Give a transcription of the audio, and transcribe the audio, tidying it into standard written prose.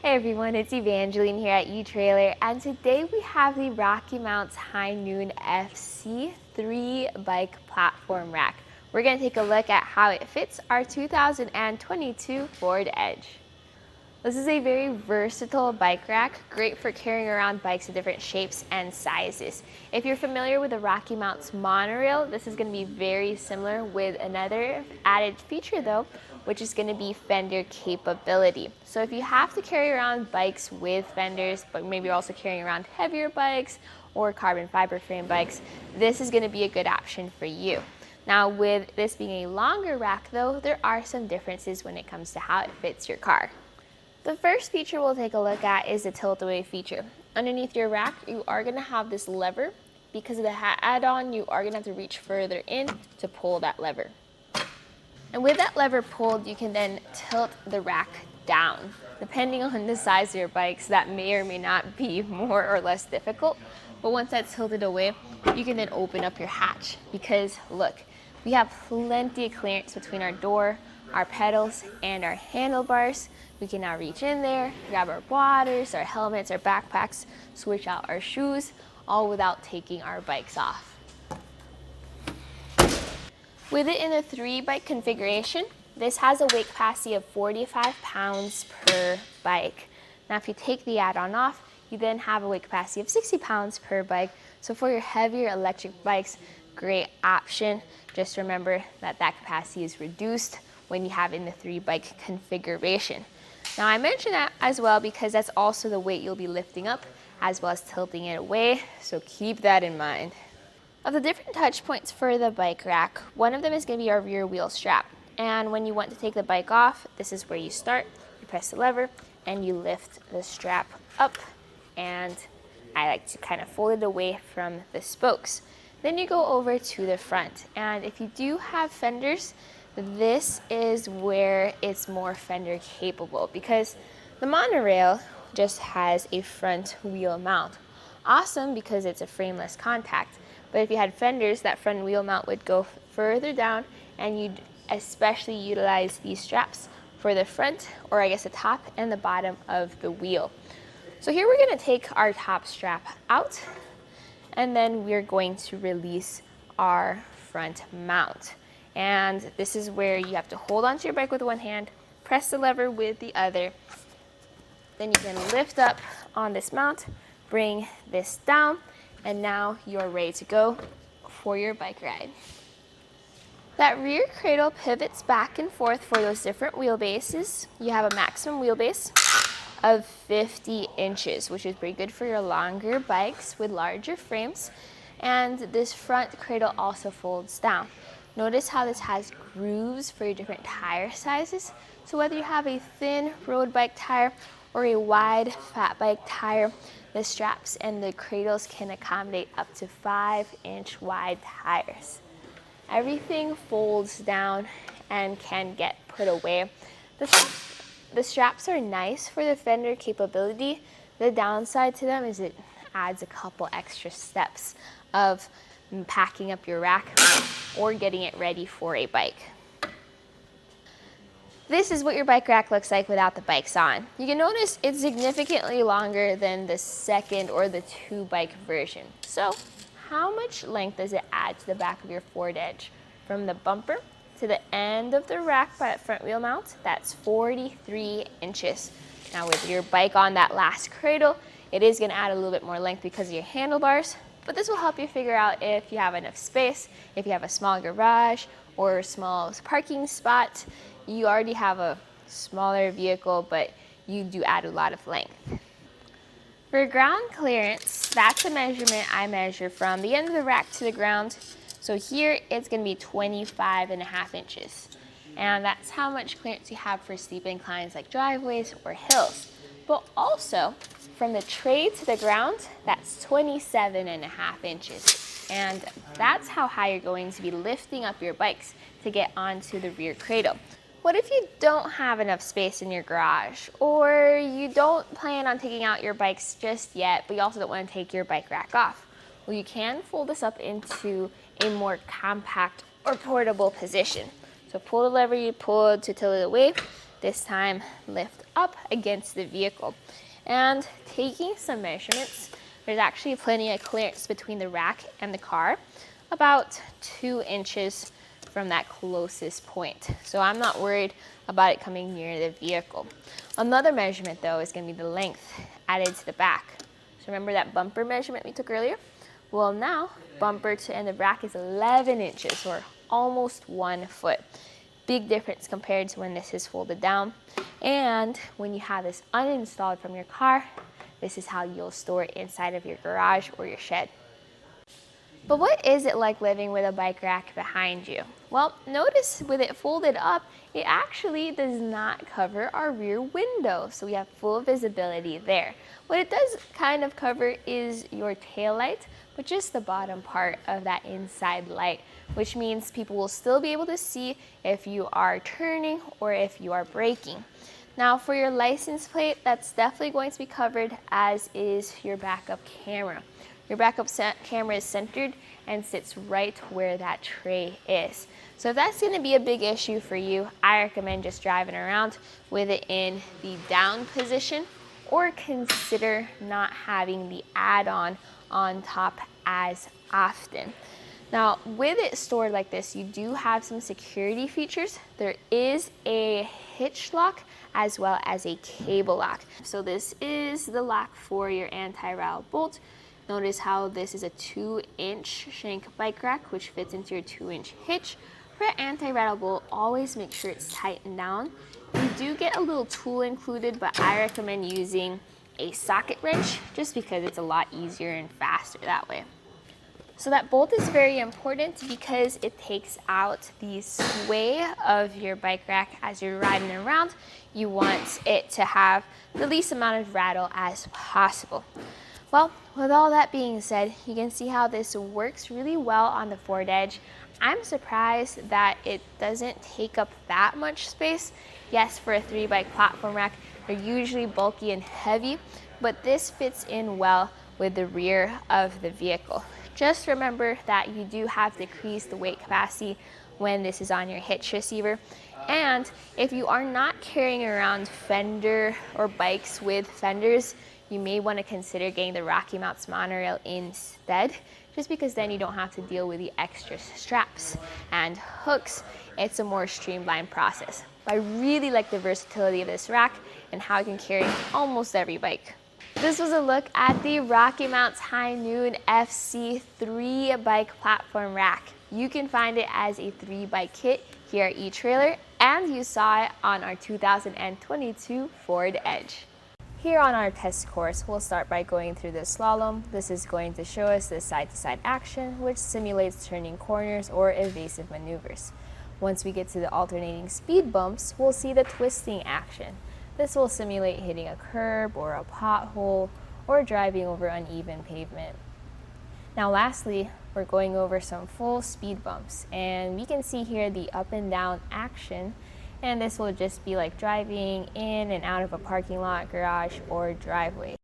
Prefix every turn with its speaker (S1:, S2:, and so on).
S1: Hey everyone, it's Evangeline here at etrailer, and today we have the RockyMounts HighNoon FC 3-bike platform rack. We're going to take a look at how it fits our 2022 Ford Edge. This is a very versatile bike rack, great for carrying around bikes of different shapes and sizes. If you're familiar with the Rocky Mounts MonoRail, this is going to be very similar with another added feature though, which is going to be Fender Capability. So if you have to carry around bikes with fenders, but maybe you're also carrying around heavier bikes or carbon fiber frame bikes, this is going to be a good option for you. Now with this being a longer rack though, there are some differences when it comes to how it fits your car. The first feature we'll take a look at is the tilt-away feature. Underneath your rack, you are going to have this lever. Because of the add-on, you are going to have to reach further in to pull that lever. And with that lever pulled, you can then tilt the rack down. Depending on the size of your bikes, that may or may not be more or less difficult. But once that's tilted away, you can then open up your hatch. Because look, we have plenty of clearance between our door, our pedals, and our handlebars. We can now reach in there, grab our waters, our helmets, our backpacks, switch out our shoes, all without taking our bikes off. With it in a 3-bike configuration, this has a weight capacity of 45 pounds per bike. Now if you take the add-on off, you then have a weight capacity of 60 pounds per bike. So for your heavier electric bikes, great option. Just remember that that capacity is reduced when you have in the 3-bike configuration. Now I mention that as well because that's also the weight you'll be lifting up as well as tilting it away, so keep that in mind. Of the different touch points for the bike rack, one of them is going to be our rear wheel strap. And when you want to take the bike off, this is where you start. You press the lever and you lift the strap up, and I like to kind of fold it away from the spokes. Then you go over to the front, and if you do have fenders, this is where it's more fender capable because the monorail just has a front wheel mount. Awesome because it's a frameless contact, but if you had fenders, that front wheel mount would go further down, and you'd especially utilize these straps for the front, or I guess the top and the bottom of the wheel. So here we're going to take our top strap out, and then we're going to release our front mount. And this is where you have to hold onto your bike with one hand, press the lever with the other. Then you can lift up on this mount, bring this down, and now you're ready to go for your bike ride. That rear cradle pivots back and forth for those different wheelbases. You have a maximum wheelbase of 50 inches, which is pretty good for your longer bikes with larger frames. And this front cradle also folds down. Notice how this has grooves for your different tire sizes. So whether you have a thin road bike tire or a wide fat bike tire, the straps and the cradles can accommodate up to 5-inch wide tires. Everything folds down and can get put away. The straps are nice for the fender capability. The downside to them is it adds a couple extra steps of packing up your rack or getting it ready for a bike. This is what your bike rack looks like without the bikes on. You can notice it's significantly longer than the second or the 2-bike version. So how much length does it add to the back of your Ford Edge? From the bumper to the end of the rack by that front wheel mount, that's 43 inches. Now with your bike on that last cradle, it is going to add a little bit more length because of your handlebars. But this will help you figure out if you have enough space, if you have a small garage or a small parking spot. You already have a smaller vehicle, but you do add a lot of length. For ground clearance, that's a measurement I measure from the end of the rack to the ground. So here it's going to be 25.5 inches. And that's how much clearance you have for steep inclines like driveways or hills. But also, from the tray to the ground, that's 27.5 inches. And that's how high you're going to be lifting up your bikes to get onto the rear cradle. What if you don't have enough space in your garage, or you don't plan on taking out your bikes just yet, but you also don't want to take your bike rack off? Well, you can fold this up into a more compact or portable position. So pull the lever you pulled to tilt it away. This time, lift up against the vehicle. And taking some measurements, there's actually plenty of clearance between the rack and the car, about 2 inches from that closest point. So I'm not worried about it coming near the vehicle. Another measurement though is going to be the length added to the back. So remember that bumper measurement we took earlier? Well, now bumper to end of rack is 11 inches or almost 1 foot. Big difference compared to when this is folded down. And when you have this uninstalled from your car, this is how you'll store it inside of your garage or your shed. But what is it like living with a bike rack behind you? Well, notice with it folded up, it actually does not cover our rear window, so we have full visibility there. What it does kind of cover is your tail light, but just the bottom part of that inside light, which means people will still be able to see if you are turning or if you are braking. Now for your license plate, that's definitely going to be covered, as is your backup camera. Your backup camera is centered and sits right where that tray is. So if that's going to be a big issue for you, I recommend just driving around with it in the down position, or consider not having the add-on on top as often. Now with it stored like this, you do have some security features. There is a hitch lock as well as a cable lock. So this is the lock for your anti-rattle bolt. Notice how this is a 2-inch shank bike rack, which fits into your 2-inch hitch. For anti-rattle bolt, always make sure it's tightened down. You do get a little tool included, but I recommend using a socket wrench just because it's a lot easier and faster that way. So that bolt is very important because it takes out the sway of your bike rack as you're riding around. You want it to have the least amount of rattle as possible. Well, with all that being said, you can see how this works really well on the Ford Edge. I'm surprised that it doesn't take up that much space. Yes, for a 3-bike platform rack, they're usually bulky and heavy, but this fits in well with the rear of the vehicle. Just remember that you do have to decrease the weight capacity when this is on your hitch receiver. And if you are not carrying around fender or bikes with fenders, you may want to consider getting the Rocky Mounts MonoRail instead, just because then you don't have to deal with the extra straps and hooks. It's a more streamlined process. But I really like the versatility of this rack and how it can carry almost every bike. This was a look at the RockyMounts HighNoon FC 3-bike platform rack. You can find it as a 3-bike kit here at eTrailer, and you saw it on our 2022 Ford Edge. Here on our test course, we'll start by going through the slalom. This is going to show us the side-to-side action, which simulates turning corners or evasive maneuvers. Once we get to the alternating speed bumps, we'll see the twisting action. This will simulate hitting a curb or a pothole or driving over uneven pavement. Now lastly, we're going over some full speed bumps, and we can see here the up and down action, and this will just be like driving in and out of a parking lot, garage, or driveway.